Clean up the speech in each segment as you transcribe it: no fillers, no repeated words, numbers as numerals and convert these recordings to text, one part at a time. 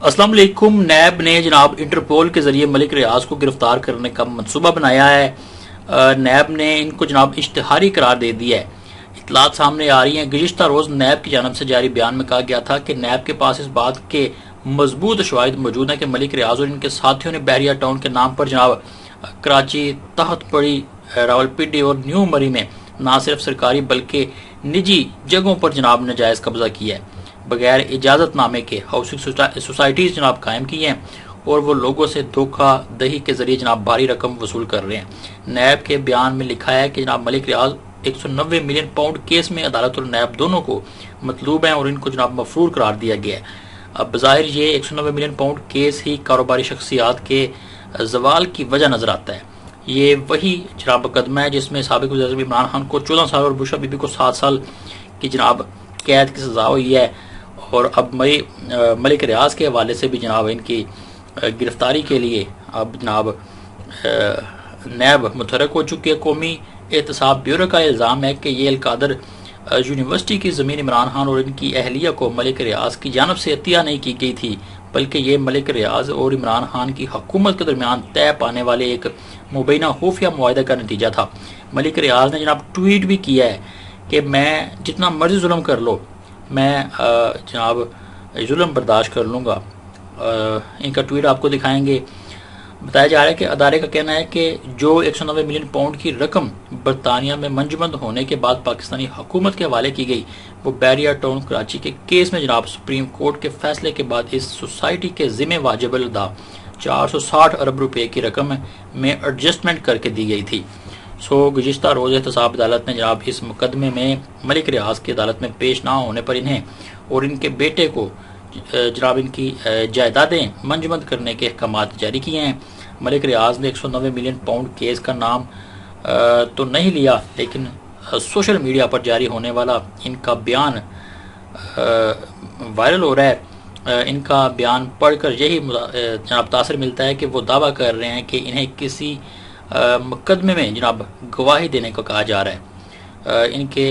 السلام علیکم. نیب نے جناب انٹرپول کے ذریعے ملک ریاض کو گرفتار کرنے کا منصوبہ بنایا ہے. نیب نے ان کو جناب اشتہاری قرار دے دیا ہے. اطلاعات سامنے آ رہی ہیں. گزشتہ روز نیب کی جانب سے جاری بیان میں کہا گیا تھا کہ نیب کے پاس اس بات کے مضبوط شواہد موجود ہیں کہ ملک ریاض اور ان کے ساتھیوں نے بحریہ ٹاؤن کے نام پر جناب کراچی، تحت پڑی، راولپنڈی اور نیو مری میں نہ صرف سرکاری بلکہ نجی جگہوں پر جناب ناجائز قبضہ کیا ہے. بغیر اجازت نامے کے ہاؤسنگ سوسائٹیز جناب قائم کی ہیں اور وہ لوگوں سے دھوکہ دہی کے ذریعے جناب بھاری رقم وصول کر رہے ہیں. نیب کے بیان میں لکھا ہے کہ جناب ملک ریاض 190 ملین پاؤنڈ کیس میں عدالت اور نیب دونوں کو مطلوب ہیں اور ان کو جناب مفرور قرار دیا گیا ہے. اب بظاہر یہ 190 ملین پاؤنڈ کیس ہی کاروباری شخصیات کے زوال کی وجہ نظر آتا ہے. یہ وہی جناب مقدمہ ہے جس میں سابق وزیر اعظم عمران خان کو 14 سال اور بشرا بی بی کو 7 سال کی جناب قید کی سزا ہوئی ہے. اور اب ملک ریاض کے حوالے سے بھی جناب ان کی گرفتاری کے لیے اب جناب نیب متحرک ہو چکی ہے. قومی احتساب بیورو کا الزام ہے کہ یہ القادر یونیورسٹی کی زمین عمران خان اور ان کی اہلیہ کو ملک ریاض کی جانب سے عطیہ نہیں کی گئی تھی، بلکہ یہ ملک ریاض اور عمران خان کی حکومت کے درمیان طے پانے والے ایک مبینہ خفیہ معاہدہ کا نتیجہ تھا. ملک ریاض نے جناب ٹویٹ بھی کیا ہے کہ میں جتنا مرضی ظلم کر لو، میں جناب ظلم برداشت کر لوں گا. ان کا ٹویٹ آپ کو دکھائیں گے. بتایا جا رہا ہے کہ ادارے کا کہنا ہے کہ جو 190 ملین پاؤنڈ کی رقم برطانیہ میں منجمد ہونے کے بعد پاکستانی حکومت کے حوالے کی گئی، وہ بحریہ ٹاؤن کراچی کے کیس میں جناب سپریم کورٹ کے فیصلے کے بعد اس سوسائٹی کے ذمہ واجب الادا 460 ارب روپے کی رقم میں ایڈجسٹمنٹ کر کے دی گئی تھی. گزشتہ روز احتساب عدالت نے جناب اس مقدمے میں ملک ریاض کی عدالت میں پیش نہ ہونے پر انہیں اور ان کے بیٹے کو جناب ان کی جائیدادیں منجمد کرنے کے احکامات جاری کیے ہیں. ملک ریاض نے 190 ملین پاؤنڈ کیس کا نام تو نہیں لیا، لیکن سوشل میڈیا پر جاری ہونے والا ان کا بیان وائرل ہو رہا ہے. ان کا بیان پڑھ کر یہی جناب تاثر ملتا ہے کہ وہ دعویٰ کر رہے ہیں کہ انہیں کسی مقدمے میں جناب گواہی دینے کو کہا جا رہا ہے. ان کے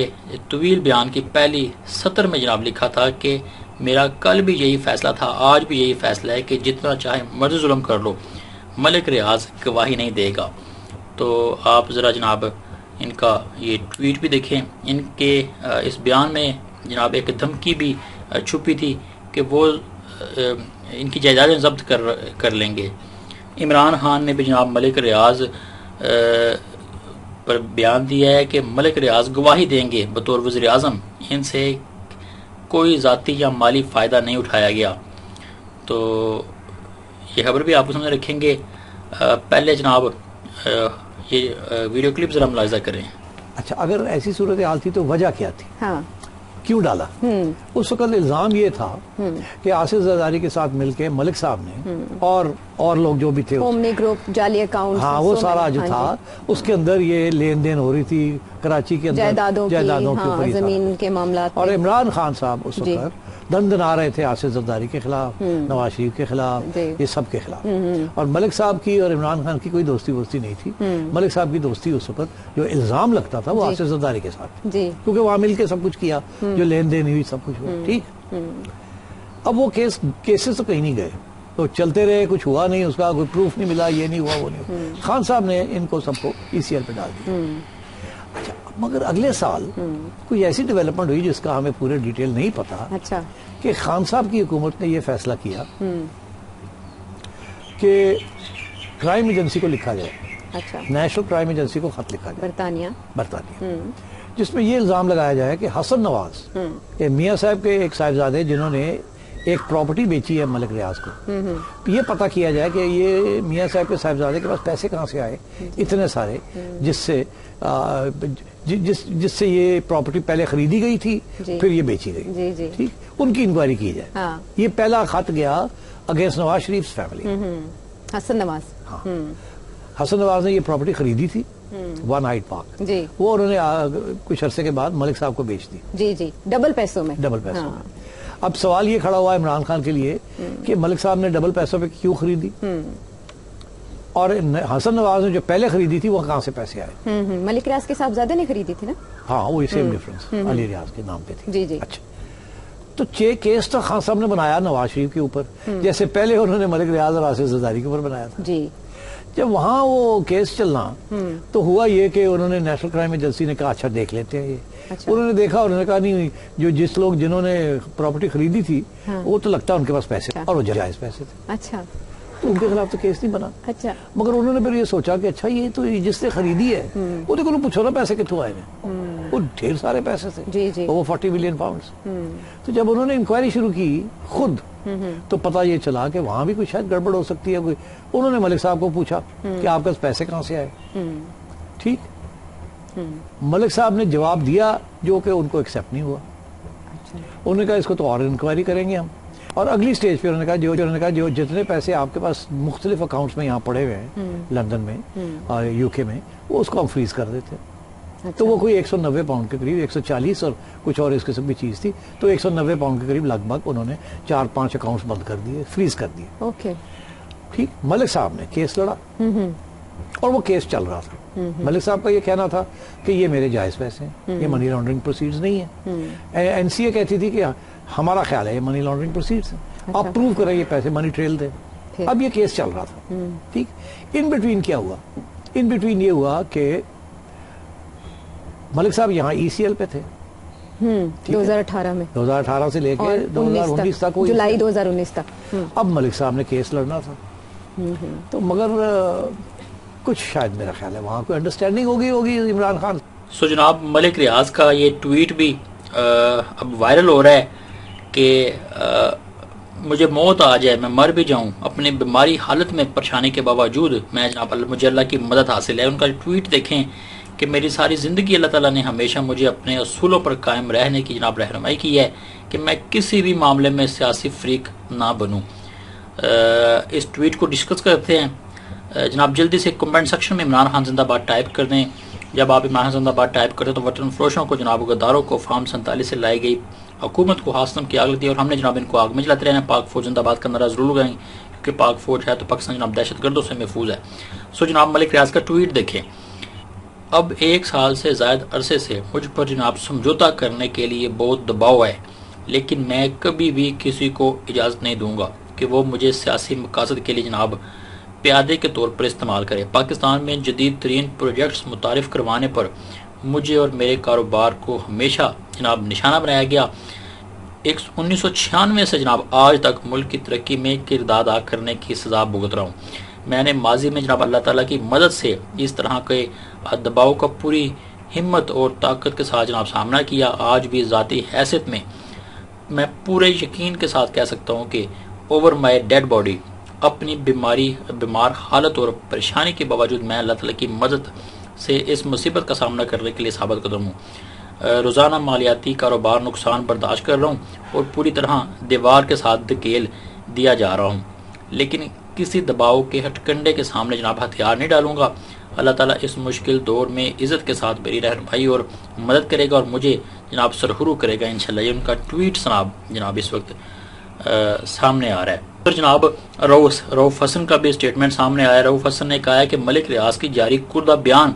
طویل بیان کی پہلی سطر میں جناب لکھا تھا کہ میرا کل بھی یہی فیصلہ تھا، آج بھی یہی فیصلہ ہے کہ جتنا چاہے مرضی ظلم کر لو، ملک ریاض گواہی نہیں دے گا. تو آپ ذرا جناب ان کا یہ ٹویٹ بھی دیکھیں. ان کے اس بیان میں جناب ایک دھمکی بھی چھپی تھی کہ وہ ان کی جائیدادیں ضبط کر لیں گے. عمران خان نے بھی جناب ملک ریاض پر بیان دیا ہے کہ ملک ریاض گواہی دیں گے بطور وزیر اعظم، ان سے کوئی ذاتی یا مالی فائدہ نہیں اٹھایا گیا. تو یہ خبر بھی آپ کو سامنے رکھیں گے. پہلے جناب یہ ویڈیو کلپ ذرا ملاحظہ کریں. اچھا، اگر ایسی صورتحال تھی تو وجہ کیا تھی؟ ہاں، کیوں ڈالا؟ اس وقت الزام یہ تھا کہ آصف زرداری کے ساتھ مل کے ملک صاحب نے اور لوگ جو بھی تھے، اومنی گروپ، جعلی اکاؤنٹ، ہاں وہ سارا جو تھا اس کے اندر یہ لین دین ہو رہی تھی کراچی کے اندر جائیدادوں کے اوپر، زمین کے معاملات. اور عمران خان صاحب اس وقت دندن آ رہے تھے آصف زرداری کے خلاف، نواز شریف کے خلاف، یہ سب کے خلاف. اور ملک صاحب کی اور عمران خان کی کوئی دوستی نہیں تھی. ملک صاحب کی دوستی اس وقت جو الزام لگتا تھا وہ آصف زرداری کے ساتھ، کیونکہ وہاں مل کے سب کچھ کیا، جو لین دین ہوئی سب کچھ ہوا. ٹھیک، اب وہ کیسز تو کہیں نہیں گئے، تو چلتے رہے، کچھ ہوا نہیں، اس کا کوئی پروف نہیں ملا، یہ نہیں ہوا وہ نہیں ہوا. خان صاحب نے ان کو سب کو ECR پہ ڈال دیا. اچھا، مگر اگلے سال کوئی ایسی ڈیولپمنٹ ہوئی جس کا ہمیں پورے ڈیٹیل نہیں پتا. اچھا، کہ خان صاحب کی حکومت نے یہ فیصلہ کیا کہ کرائم ایجنسی کو لکھا جائے. اچھا، نیشنل کرائم ایجنسی کو خط لکھا جائے برطانیہ، جس میں یہ الزام لگایا جائے کہ حسن نواز، یہ میاں صاحب کے ایک صاحبزادے جنہوں نے ایک پراپرٹی بیچی ہے ملک ریاض کو، یہ پتہ کیا جائے کہ یہ میاں صاحب کے صاحبزادے کے پاس پیسے کہاں سے آئے اتنے سارے، جس سے یہ پراپرٹی پہلے خریدی گئی تھی پھر یہ بیچی گئی. ٹھیک، ان کی انکوائری کی جائے. یہ پہلا خط گیا اگینسٹ نواز شریف فیملی. حسن نواز، ہاں، حسن نواز نے یہ پراپرٹی خریدی تھی ون ہائٹ پارک، وہ انہوں نے کچھ عرصے کے بعد ملک صاحب کو بیچ دی، ڈبل پیسوں میں. اب سوال یہ کھڑا ہوا عمران خان کے لیے کہ ملک صاحب نے ڈبل پیسوں پہ کیوں خریدی، اور حسن نواز نے جو پہلے خریدی تھی وہ کہاں سے پیسے آئے. ملک ریاض کے صاحبزادے نے خریدی تھی نا. ہاں، وہ سیم ڈیفرنس علی ریاض کے نام پہ تھی. جی جی. اچھا، تو کیس تو خان صاحب نے بنایا نواز شریف کے اوپر، جیسے پہلے انہوں نے ملک ریاض اور آصف زرداری کے اوپر بنایا تھا جی. جب وہاں وہ کیس چلنا تو ہوا یہ کہ انہوں نے نیشنل کرائم ایجنسی نے کہا اچھا دیکھ لیتے ہیں یہ. انہوں نے دیکھا، انہوں نے کہا نہیں، جنہوں نے پراپرٹی خریدی تھی وہ تو لگتا ہے ان کے پاس پیسے اور وہ جائز پیسے تھے. اچھا. تو ان کے خلاف تو کیس نہیں بنا. اچھا. مگر انہوں نے پھر یہ سوچا کہ اچھا یہ تو جس نے خریدی ہے وہ دیکھو پوچھو نا پیسے کتوں آئے ہیں، وہ ڈھیر سارے پیسے تھے، وہ 40 ملین پاؤنڈز. تو جب انہوں نے انکوائری شروع کی خود تو پتہ یہ چلا کہ وہاں بھی کوئی شاید گڑبڑ ہو سکتی ہے کوئی. انہوں نے ملک صاحب کو پوچھا کہ آپ کے پاس پیسے کہاں سے آئے. ٹھیک. ملک صاحب نے جواب دیا جو کہ ان کو ایکسیپٹ نہیں ہوا. انہوں نے کہا اس کو تو اور انکوائری کریں گے ہم. اور اگلی سٹیج پہ انہوں نے کہا جو جتنے پیسے آپ کے پاس مختلف اکاؤنٹس میں یہاں پڑے ہوئے ہیں لندن میں اور یو کے میں، وہ اس کو ہم فریز کر دیتے. تو وہ کوئی 190 پاؤنڈ کے قریب، 140 اور کچھ اور اس قسم کی چیز تھی، تو 190 پاؤنڈ کے قریب لگ بھگ انہوں نے 4-5 اکاؤنٹس بند کر دیے، فریز کر دیے. اوکے. ٹھیک. ملک صاحب نے کیس لڑا اور وہ کیس چل رہا تھا. ملک صاحب کا یہ کہنا تھا کہ یہ میرے جائز پیسے ہیں، یہ منی لانڈرنگ پروسیڈز نہیں ہیں. این سی اے کہتی تھی کہ ہمارا خیال ہے یہ منی لانڈرنگ پروسیڈز ہیں، آپ پروو کریں یہ پیسے منی ٹریل دیں. اب یہ کیس چل رہا تھا. ٹھیک. ان بٹوین کیا ہوا؟ ان بٹوین یہ ہوا کہ ملک صاحب یہاں ای سی ایل پہ تھے 2018 سے لے کے 2019 تک، جولائی 2019 تک. اب ملک صاحب نے کیس لڑنا تھا تو مگر کچھ شاید میرا خیال ہے وہاں کوئی انڈرسٹینڈنگ ہوگی عمران خان. سو جناب ملک ریاض کا یہ ٹویٹ بھی اب وائرل ہو رہا ہے کہ مجھے موت آ جائے، میں مر بھی جاؤں، اپنی بیماری حالت میں پریشانی کے باوجود میں جناب مجھے اللہ کی مدد حاصل ہے. ان کا ٹویٹ دیکھیں کہ میری ساری زندگی اللہ تعالیٰ نے ہمیشہ مجھے اپنے اصولوں پر قائم رہنے کی جناب رہنمائی کی ہے کہ میں کسی بھی معاملے میں سیاسی فریق نہ بنوں. اس ٹویٹ کو ڈسکس کرتے ہیں جناب. جلدی سے کمنٹ سیکشن میں عمران خان زندہ باد ٹائپ کر دیں. جب آپ عمران خان زندہ باد ٹائپ کرتے تو وطن فروشوں کو، جناب غداروں کو، فارم 47 سے لائی گئی حکومت کو ہاستم کی آگ لگتی ہے اور ہم نے جناب ان کو آگ میں جلاتے رہنا. پاک فوج زندہ باد کا نعرہ ضرور لگائیں کیونکہ پاک فوج ہے تو پاکستان جناب دہشت گردوں سے محفوظ ہے. سو جناب ملک ریاض کا ٹویٹ دیکھیں. اب 1 سال سے زائد عرصے سے مجھ پر جناب سمجھوتا کرنے کے لیے بہت دباؤ ہے، لیکن میں کبھی بھی کسی کو اجازت نہیں دوں گا کہ وہ مجھے سیاسی مقاصد کے لیے جناب پیادے کے طور پر استعمال کرے. پاکستان میں جدید ترین پروجیکٹس متعارف کروانے پر مجھے اور میرے کاروبار کو ہمیشہ جناب نشانہ بنایا گیا. 1996 سے جناب آج تک ملک کی ترقی میں کردار ادا کرنے کی سزا بھگت رہا ہوں. میں نے ماضی میں جناب اللہ تعالیٰ کی مدد سے اس طرح کے دباؤ کا پوری ہمت اور طاقت کے ساتھ جناب سامنا کیا. آج بھی ذاتی حیثیت میں پورے یقین کے ساتھ کہہ سکتا ہوں کہ اوور مائی ڈیڈ باڈی، اپنی بیمار حالت اور پریشانی کے باوجود میں اللہ تعالیٰ کی مدد سے اس مصیبت کا سامنا کرنے کے لیے ثابت قدم ہوں. روزانہ مالیاتی کاروبار نقصان برداشت کر رہا ہوں اور پوری طرح دیوار کے ساتھ دھکیل دیا جا رہا ہوں، لیکن کسی دباؤ کے ہتھ کنڈے کے سامنے جناب ہتھیار نہیں ڈالوں گا. اللہ تعالیٰ اس مشکل دور میں عزت کے ساتھ میری رہنمائی اور مدد کرے گا اور مجھے جناب سرخرو کرے گا انشاءاللہ. یہ ان کا ٹویٹ جناب اس وقت سامنے آ رہا ہے. اور جناب رؤف حسن کا بھی اسٹیٹمنٹ سامنے آیا. رؤف حسن نے کہا ہے کہ ملک ریاض کی جاری کردہ بیان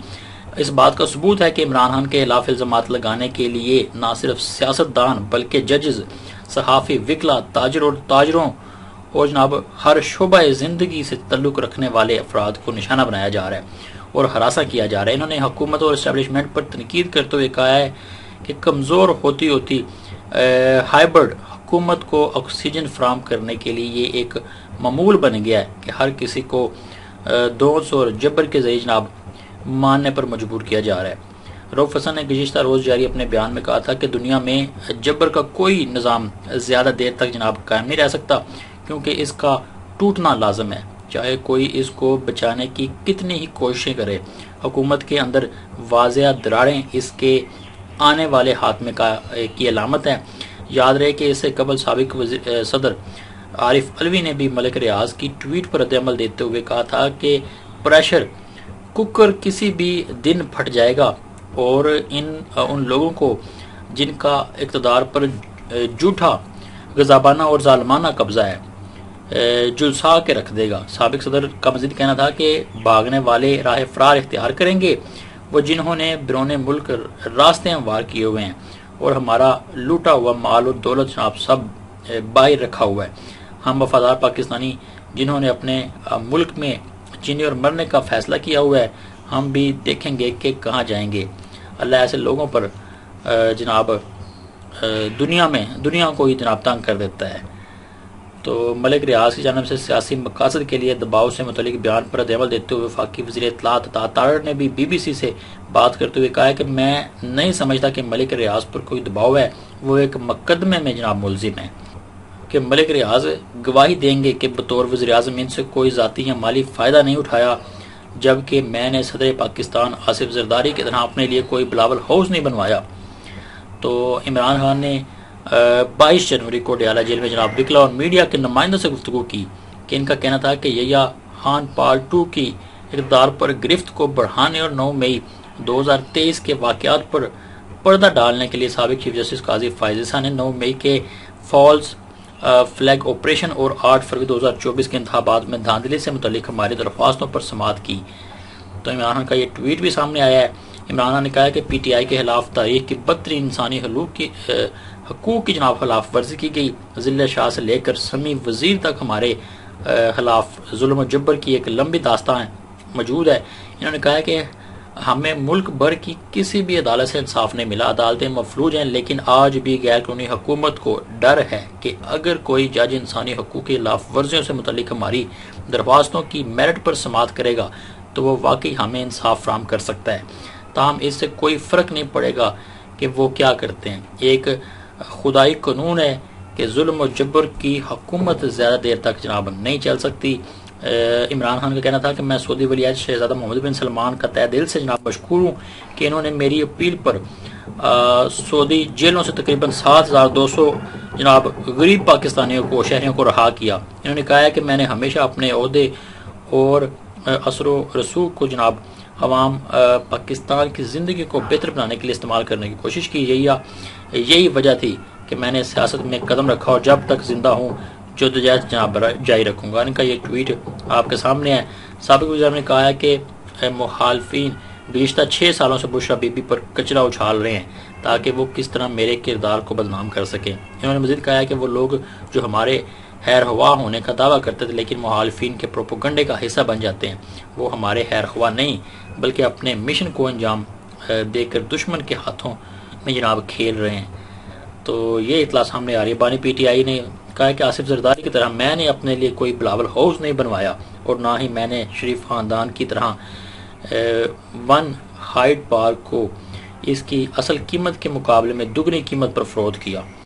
اس بات کا ثبوت ہے کہ عمران خان کے خلاف الزامات لگانے کے لیے نہ صرف سیاستدان بلکہ ججز، صحافی، وکلا، تاجر اور تاجروں اور جناب ہر شعبہ زندگی سے تعلق رکھنے والے افراد کو نشانہ بنایا جا رہا ہے اور ہراساں کیا جا رہا ہے. انہوں نے حکومت اور اسٹیبلشمنٹ پر تنقید کرتے ہوئے کہا ہے کہ کمزور ہوتی ہائبرڈ حکومت کو آکسیجن فراہم کرنے کے لیے یہ ایک معمول بن گیا ہے کہ ہر کسی کو دوز اور جبر کے ذریعے جناب ماننے پر مجبور کیا جا رہا ہے. رؤف حسن نے گزشتہ روز جاری اپنے بیان میں کہا تھا کہ دنیا میں جبر کا کوئی نظام زیادہ دیر تک جناب قائم نہیں رہ سکتا کیونکہ اس کا ٹوٹنا لازم ہے، چاہے کوئی اس کو بچانے کی کتنی ہی کوششیں کرے. حکومت کے اندر واضح دراڑیں اس کے آنے والے خاتمے کی علامت ہے. یاد رہے کہ اس سے قبل سابق صدر عارف علوی نے بھی ملک ریاض کی ٹویٹ پر رد عمل دیتے ہوئے کہا تھا کہ پریشر کوکر کسی بھی دن پھٹ جائے گا اور ان لوگوں کو جن کا اقتدار پر جھوٹا، غضبانہ اور ظالمانہ قبضہ ہے جلسا کے رکھ دے گا. سابق صدر کا مزید کہنا تھا کہ بھاگنے والے راہ فرار اختیار کریں گے وہ جنہوں نے بیرون ملک راستے ہموار کیے ہوئے ہیں اور ہمارا لوٹا ہوا مال و دولت جناب سب باہر رکھا ہوا ہے. ہم وفادار پاکستانی جنہوں نے اپنے ملک میں جینے اور مرنے کا فیصلہ کیا ہوا ہے، ہم بھی دیکھیں گے کہ کہاں جائیں گے. اللہ ایسے لوگوں پر جناب دنیا کو ہی جناب تنگ کر دیتا ہے. تو ملک ریاض کی جانب سے سیاسی مقاصد کے لیے دباؤ سے متعلق بیان پر رد عمل دیتے ہوئے وفاقی وزیر اطلاعات عطا تارڑ نے بھی BBC سے بات کرتے ہوئے کہا ہے کہ میں نہیں سمجھتا کہ ملک ریاض پر کوئی دباؤ ہے. وہ ایک مقدمے میں جناب ملزم ہیں کہ ملک ریاض گواہی دیں گے کہ بطور وزیر اعظم ان سے کوئی ذاتی یا مالی فائدہ نہیں اٹھایا، جبکہ میں نے صدر پاکستان آصف زرداری کی طرح اپنے لیے کوئی بلاول ہاؤس نہیں بنوایا. تو عمران خان نے 22 جنوری کو ڈیالہ جیل میں جناب وکلا اور میڈیا کے نمائندوں سے گفتگو کی کہ ان کا کہنا تھا کہ یحییٰ خان پال 2 کی اقتدار پر گرفت کو بڑھانے اور 9 مئی 2023 کے واقعات پر پردہ ڈالنے کے لیے سابق چیف جسٹس قاضی فائز عیسیٰ نے 9 مئی کے فالز فلیگ آپریشن اور 8 فروری 2024 کے انتخابات میں دھاندلی سے متعلق ہماری درخواستوں پر سماعت کی. تو عمران خان کا یہ ٹویٹ بھی سامنے آیا ہے. عمران خان نے کہا کہ PTI کے خلاف تاریخ کی بدترین انسانی حقوق کی جناب خلاف ورزی کی گئی. ضلع شاہ سے لے کر سمیع وزیر تک ہمارے خلاف ظلم و جبر کی ایک لمبی داستان موجود ہے. انہوں نے کہا کہ ہمیں ملک بھر کی کسی بھی عدالت سے انصاف نہیں ملا، عدالتیں مفلوج ہیں، لیکن آج بھی غیر قانونی حکومت کو ڈر ہے کہ اگر کوئی جج انسانی حقوق کی خلاف ورزیوں سے متعلق ہماری درخواستوں کی میرٹ پر سماعت کرے گا تو وہ واقعی ہمیں انصاف فراہم کر سکتا ہے. تاہم اس سے کوئی فرق نہیں پڑے گا کہ وہ کیا کرتے ہیں. ایک خدائی قانون ہے کہ ظلم و جبر کی حکومت زیادہ دیر تک جناب نہیں چل سکتی. عمران خان کا کہنا تھا کہ میں سعودی ولی عہد شہزادہ محمد بن سلمان کا تہ دل سے جناب مشکور ہوں کہ انہوں نے میری اپیل پر سعودی جیلوں سے تقریباً 7200 جناب غریب پاکستانیوں کو شہریوں کو رہا کیا. انہوں نے کہا ہے کہ میں نے ہمیشہ اپنے عہدے اور اثر و رسوخ کو جناب عوام پاکستان کی زندگی کو بہتر بنانے کے لیے استعمال کرنے کی کوشش کی. یہی وجہ تھی کہ میں نے سیاست میں قدم رکھا اور جب تک زندہ ہوں جدوجہد جناب جاری رکھوں گا. ان کا یہ ٹویٹ آپ کے سامنے ہے. سابق وزیر نے کہا ہے کہ مخالفین گزشتہ 6 سالوں سے بشرا بی بی پر کچرا اچھال رہے ہیں تاکہ وہ کس طرح میرے کردار کو بدنام کر سکیں. انہوں نے مزید کہا ہے کہ وہ لوگ جو ہمارے خیر خواہ ہونے کا دعویٰ کرتے تھے لیکن مخالفین کے پروپیگنڈے کا حصہ بن جاتے ہیں، وہ ہمارے خیر خواہ نہیں بلکہ اپنے مشن کو انجام دے کر دشمن کے ہاتھوں میں جناب کھیل رہے ہیں. تو یہ اطلاع سامنے آ رہی ہے. بانی PTI نے کہا کہ آصف زرداری کی طرح میں نے اپنے لیے کوئی بلاول ہاؤس نہیں بنوایا اور نہ ہی میں نے شریف خاندان کی طرح 1 ہائیڈ پارک کو اس کی اصل قیمت کے مقابلے میں دگنی قیمت پر فروخت کیا.